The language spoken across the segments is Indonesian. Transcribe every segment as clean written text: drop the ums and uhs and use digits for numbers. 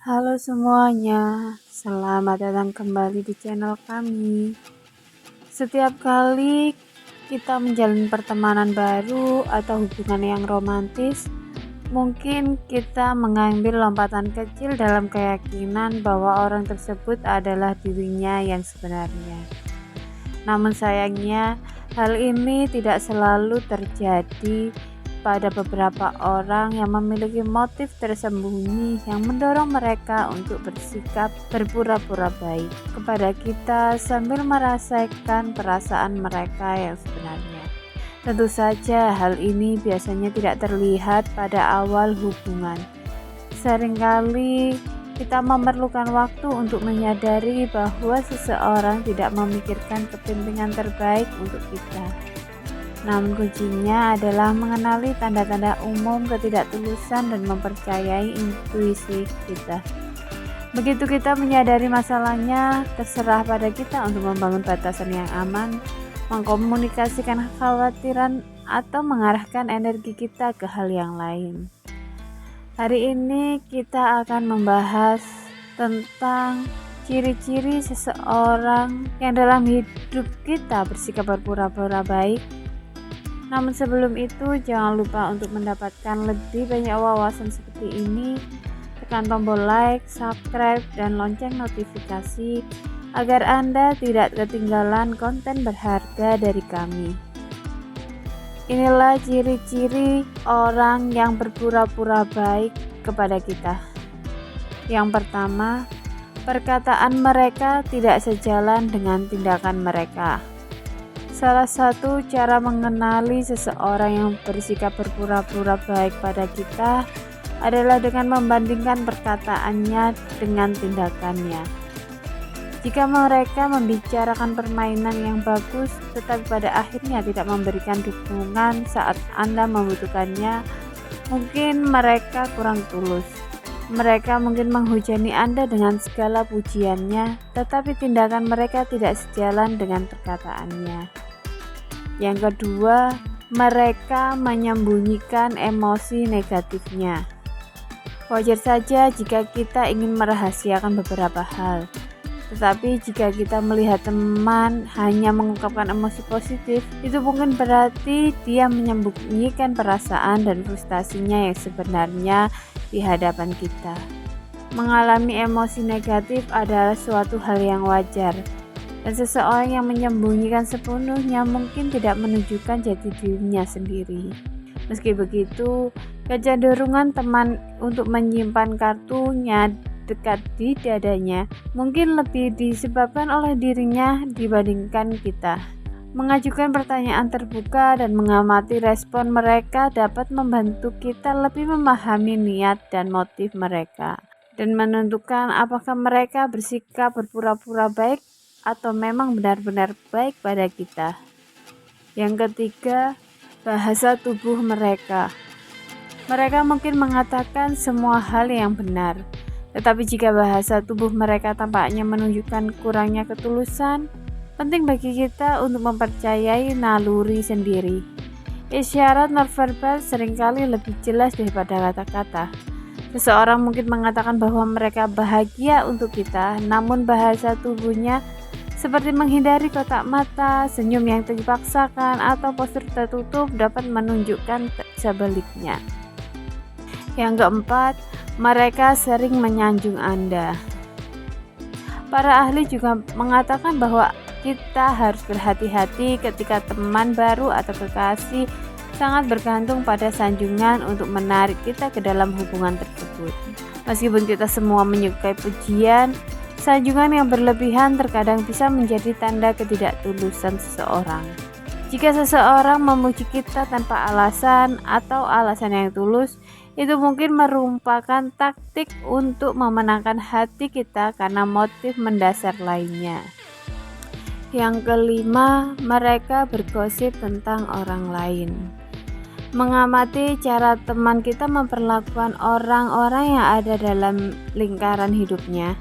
Halo semuanya, selamat datang kembali di channel kami. Setiap kali kita menjalin pertemanan baru atau hubungan yang romantis, mungkin kita mengambil lompatan kecil dalam keyakinan bahwa orang tersebut adalah dirinya yang sebenarnya. Namun sayangnya, hal ini tidak selalu terjadi pada beberapa orang yang memiliki motif tersembunyi yang mendorong mereka untuk bersikap berpura-pura baik kepada kita sambil merasakan perasaan mereka yang sebenarnya. Tentu saja hal ini biasanya tidak terlihat pada awal hubungan. Seringkali kita memerlukan waktu untuk menyadari bahwa seseorang tidak memikirkan kepentingan terbaik untuk kita. Namun kuncinya adalah mengenali tanda-tanda umum ketidaktulusan dan mempercayai intuisi kita. Begitu kita menyadari masalahnya, terserah pada kita untuk membangun batasan yang aman, mengkomunikasikan kekhawatiran, atau mengarahkan energi kita ke hal yang lain. Hari ini kita akan membahas tentang ciri-ciri seseorang yang dalam hidup kita bersikap berpura-pura baik. Namun sebelum itu, jangan lupa untuk mendapatkan lebih banyak wawasan seperti ini, tekan tombol like, subscribe, dan lonceng notifikasi agar Anda tidak ketinggalan konten berharga dari kami. Inilah ciri-ciri orang yang berpura-pura baik kepada kita. Yang pertama, perkataan mereka tidak sejalan dengan tindakan mereka. Salah satu cara mengenali seseorang yang bersikap berpura-pura baik pada kita adalah dengan membandingkan perkataannya dengan tindakannya. Jika mereka membicarakan permainan yang bagus, tetapi pada akhirnya tidak memberikan dukungan saat Anda membutuhkannya, mungkin mereka kurang tulus. Mereka mungkin menghujani Anda dengan segala pujiannya, tetapi tindakan mereka tidak sejalan dengan perkataannya. Yang kedua, mereka menyembunyikan emosi negatifnya. Wajar saja jika kita ingin merahasiakan beberapa hal. Tetapi jika kita melihat teman hanya mengungkapkan emosi positif, itu mungkin berarti dia menyembunyikan perasaan dan frustasinya yang sebenarnya di hadapan kita. Mengalami emosi negatif adalah suatu hal yang wajar, dan seseorang yang menyembunyikan sepenuhnya mungkin tidak menunjukkan jati dirinya sendiri. Meski begitu, kecenderungan teman untuk menyimpan kartunya dekat di dadanya mungkin lebih disebabkan oleh dirinya dibandingkan kita. Mengajukan pertanyaan terbuka dan mengamati respon mereka dapat membantu kita lebih memahami niat dan motif mereka dan menentukan apakah mereka bersikap berpura-pura baik atau memang benar-benar baik pada kita. Yang ketiga, bahasa tubuh mereka. Mereka mungkin mengatakan semua hal yang benar, tetapi jika bahasa tubuh mereka tampaknya menunjukkan kurangnya ketulusan, penting bagi kita untuk mempercayai naluri sendiri. Isyarat nonverbal seringkali lebih jelas daripada kata-kata. Seseorang mungkin mengatakan bahwa mereka bahagia untuk kita, namun bahasa tubuhnya seperti menghindari kotak mata, senyum yang dipaksakan, atau postur tertutup dapat menunjukkan sebaliknya. Yang keempat, mereka sering menyanjung Anda. Para ahli juga mengatakan bahwa kita harus berhati-hati ketika teman baru atau kekasih sangat bergantung pada sanjungan untuk menarik kita ke dalam hubungan tersebut. Meskipun kita semua menyukai pujian, sanjungan yang berlebihan terkadang bisa menjadi tanda ketidaktulusan seseorang. Jika seseorang memuji kita tanpa alasan atau alasan yang tulus, itu mungkin merupakan taktik untuk memenangkan hati kita karena motif mendasar lainnya. Yang kelima, mereka bergosip tentang orang lain. Mengamati cara teman kita memperlakukan orang-orang yang ada dalam lingkaran hidupnya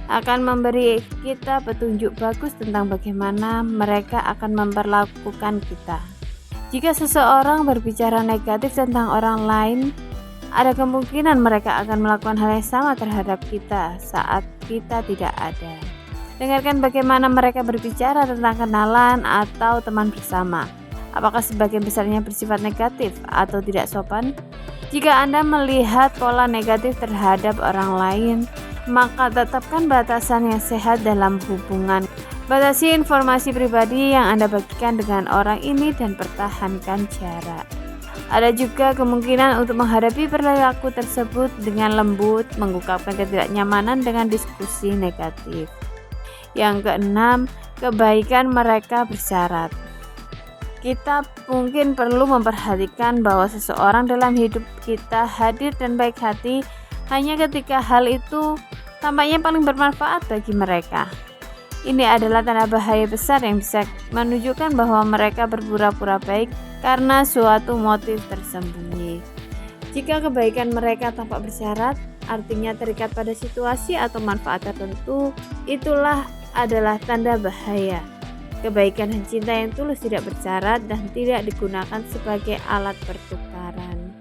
akan memberi kita petunjuk bagus tentang bagaimana mereka akan memperlakukan kita. Jika seseorang berbicara negatif tentang orang lain, Ada kemungkinan mereka akan melakukan hal yang sama terhadap kita saat kita tidak ada. Dengarkan bagaimana mereka berbicara tentang kenalan atau teman bersama. Apakah sebagian besarnya bersifat negatif atau tidak sopan? Jika Anda melihat pola negatif terhadap orang lain, maka tetapkan batasan yang sehat dalam hubungan. Batasi informasi pribadi yang Anda bagikan dengan orang ini dan pertahankan jarak. Ada juga kemungkinan untuk menghadapi perilaku tersebut dengan lembut, mengungkapkan ketidaknyamanan dengan diskusi negatif. Yang keenam, kebaikan mereka bersyarat. Kita mungkin perlu memperhatikan bahwa seseorang dalam hidup kita hadir dan baik hati hanya ketika hal itu tampaknya paling bermanfaat bagi mereka. Ini adalah tanda bahaya besar yang bisa menunjukkan bahwa mereka berpura-pura baik karena suatu motif tersembunyi. Jika kebaikan mereka tampak bersyarat, artinya terikat pada situasi atau manfaat tertentu, itulah adalah tanda bahaya. Kebaikan dan cinta yang tulus tidak bersyarat dan tidak digunakan sebagai alat pertukaran.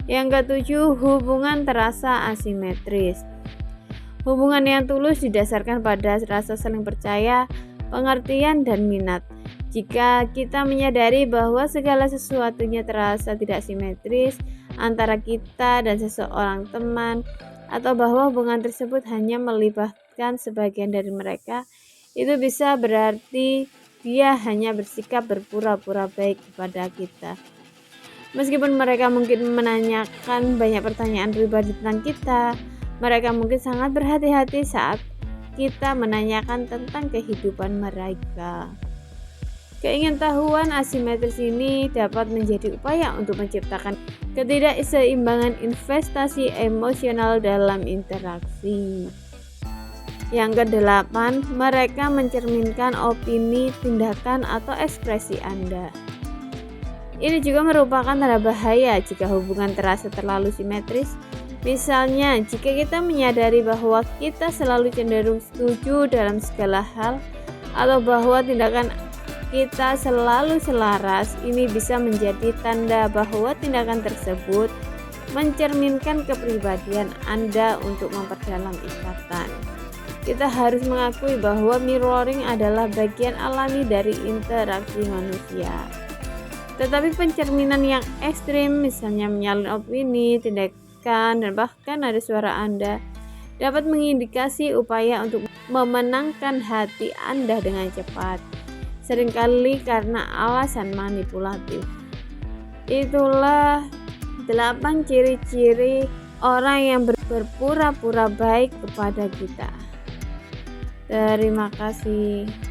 Yang ketujuh, hubungan terasa asimetris. Hubungan yang tulus didasarkan pada rasa saling percaya, pengertian, dan minat. Jika kita menyadari bahwa segala sesuatunya terasa tidak simetris antara kita dan seseorang teman, atau bahwa hubungan tersebut hanya melibatkan sebagian dari mereka, itu bisa berarti dia hanya bersikap berpura-pura baik kepada kita. Meskipun mereka mungkin menanyakan banyak pertanyaan pribadi tentang kita, mereka mungkin sangat berhati-hati saat kita menanyakan tentang kehidupan mereka. Keingintahuan asimetris ini dapat menjadi upaya untuk menciptakan ketidakseimbangan investasi emosional dalam interaksi. Yang kedelapan, mereka mencerminkan opini, tindakan, atau ekspresi Anda. Ini juga merupakan tanda bahaya jika hubungan terasa terlalu simetris. Misalnya, jika kita menyadari bahwa kita selalu cenderung setuju dalam segala hal, atau bahwa tindakan kita selalu selaras, ini bisa menjadi tanda bahwa tindakan tersebut mencerminkan kepribadian Anda untuk memperdalam ikatan. Kita harus mengakui bahwa mirroring adalah bagian alami dari interaksi manusia. Tetapi pencerminan yang ekstrim, misalnya menyalin opini, tindakan, dan bahkan ada suara Anda, dapat mengindikasi upaya untuk memenangkan hati Anda dengan cepat, seringkali karena alasan manipulatif. Itulah 8 ciri-ciri orang yang berpura-pura baik kepada kita. Terima kasih.